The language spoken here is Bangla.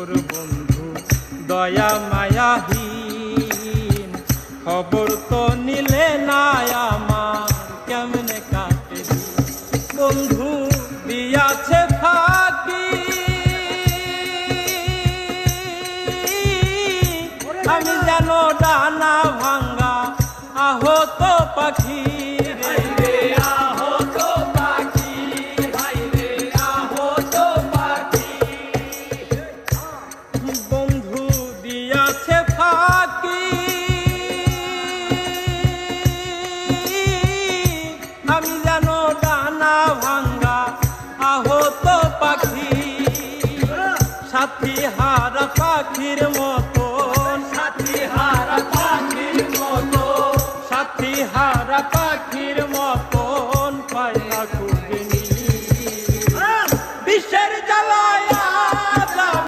মোর বন্ধু দয়া মায়াহীন, খবর তো নিলে না আমার কেমনে কাটে দিন। বন্ধু দিয়াছে ফাঁকি, আমি যেন ডানা ভাঙ্গা আহত পাখি রে। বন্ধু দিয়াছে ফাঁকি, আমি যেন ডানা ভাঙ্গা আহত পাখি, সাথী হারা পাখির মতো